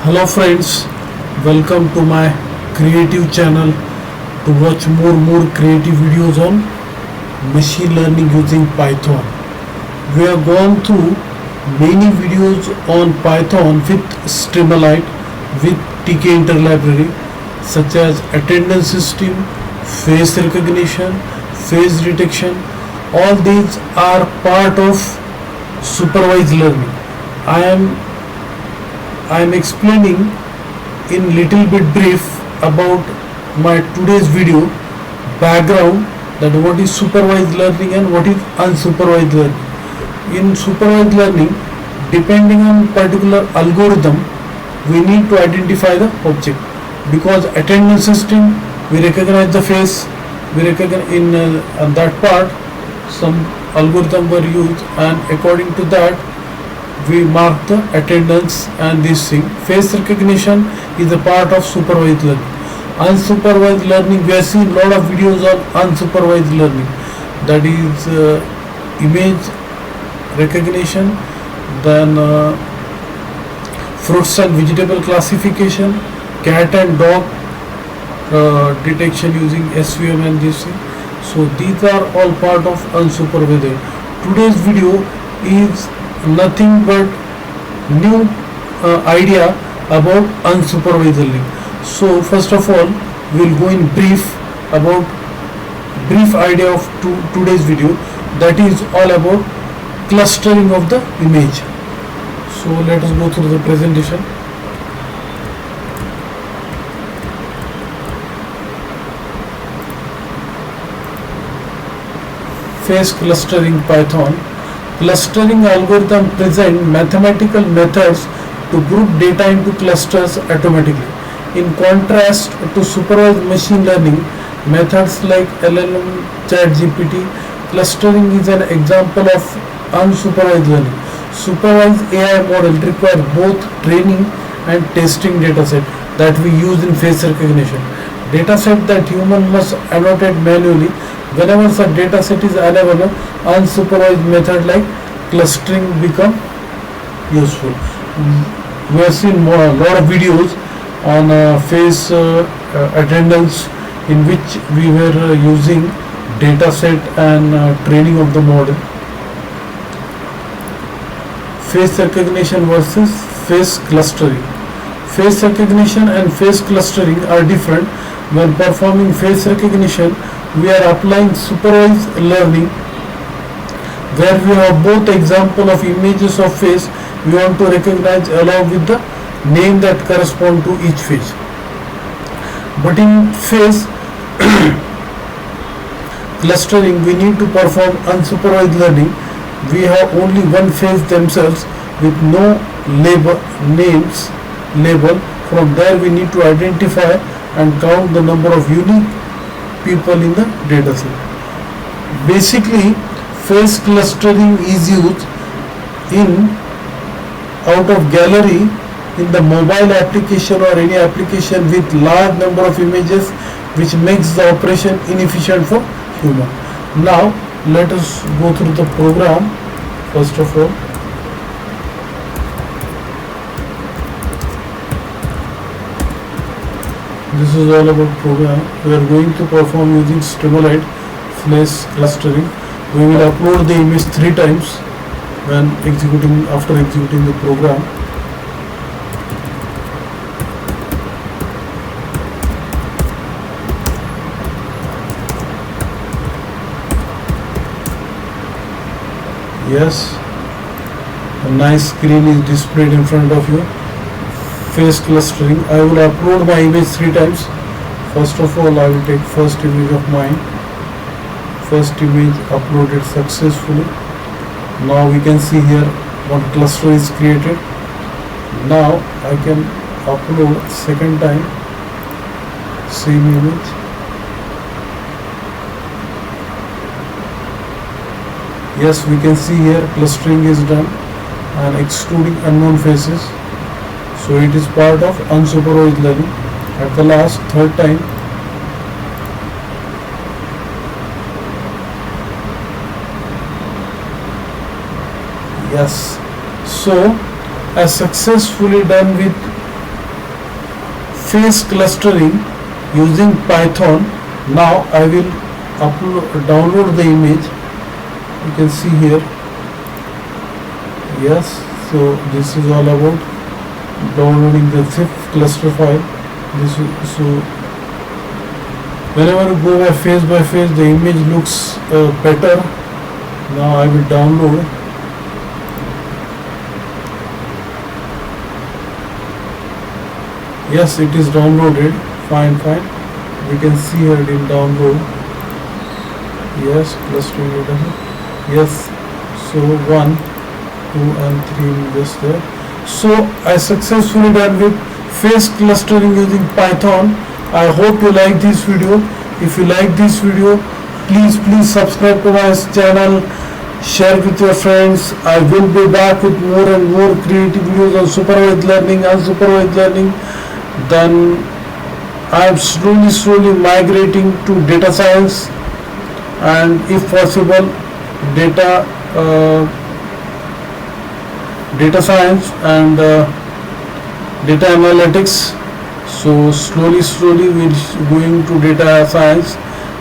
Hello friends, welcome to my creative channel to watch more creative videos on machine learning using Python. We have gone through many videos on Python with Streamlit with TK interlibrary such as attendance system, face recognition, face detection. All these are part of supervised learning. I am explaining in little bit brief about my today's video background, that what is supervised learning and what is unsupervised learning. In supervised learning, depending on particular algorithm, we need to identify the object, because attendance system we recognize the face, we recognize in that part some algorithm were used, and according to that we mark the attendance and this thing. Face recognition is a part of supervised learning. Unsupervised learning, we have seen a lot of videos on unsupervised learning, that is image recognition, then fruits and vegetable classification, cat and dog detection using SVM and this thing. So these are all part of unsupervised. Today's video is nothing but new idea about unsupervised learning. So first of all, we will go in brief idea of today's video, that is all about clustering of the image. So let us go through the presentation. Face clustering Python. Clustering algorithm present mathematical methods to group data into clusters automatically. In contrast to supervised machine learning methods like LLM, ChatGPT, clustering is an example of unsupervised learning. Supervised AI model require both training and testing dataset that we use in face recognition. Dataset that human must annotate manually. Whenever such dataset is available, unsupervised method like clustering become useful. We have seen a lot of videos on face attendance, in which we were using dataset and training of the model. Face recognition versus face clustering. Face recognition and face clustering are different. When performing face recognition, we are applying supervised learning, where we have both example of images of face we want to recognize along with the name that correspond to each face. But in face clustering, we need to perform unsupervised learning. We have only one face themselves with no label. From there we need to identify and count the number of unique people in the dataset. Basically, face clustering is used in out of gallery in the mobile application or any application with large number of images, which makes the operation inefficient for human. Now let us go through the program. First of all, this is all about program. We are going to perform using Streamlit face clustering. We will upload the image 3 times after executing the program. Yes, a nice screen is displayed in front of you. Face clustering. I will upload my image 3 times. First of all, I will take first image of mine. First image uploaded successfully. Now we can see here one cluster is created. Now I can upload second time same image. Yes, we can see here clustering is done and excluding unknown faces. So it is part of unsupervised learning. At the last, third time, yes. So I successfully done with phase clustering using Python. Now I will download the image. You can see here. Yes, so this is all about downloading the zip cluster file. So whenever you go by phase, the image looks better. Now I will download. Yes, it is downloaded. Fine. We can see here it in download. Yes, clustering data. Yes, so 1, 2 and 3 just there. So I successfully done with phase clustering using Python. I hope you like this video. If you like this video, please subscribe to my channel, share with your friends. I will be back with more and more creative videos on supervised learning, unsupervised learning. Then I am slowly migrating to data science, and if possible data science and data analytics. So slowly we're going to data science,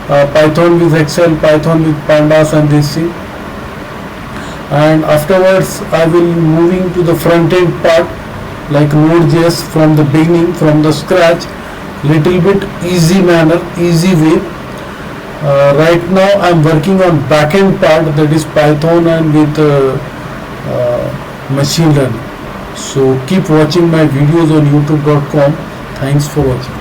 Python with Excel, Python with pandas and this thing. And afterwards I will moving to the front end part like Node.js from the beginning, from the scratch, little bit easy manner, easy way. Right now I'm working on backend part, that is Python and with machine learning. So keep watching my videos on youtube.com. Thanks for watching.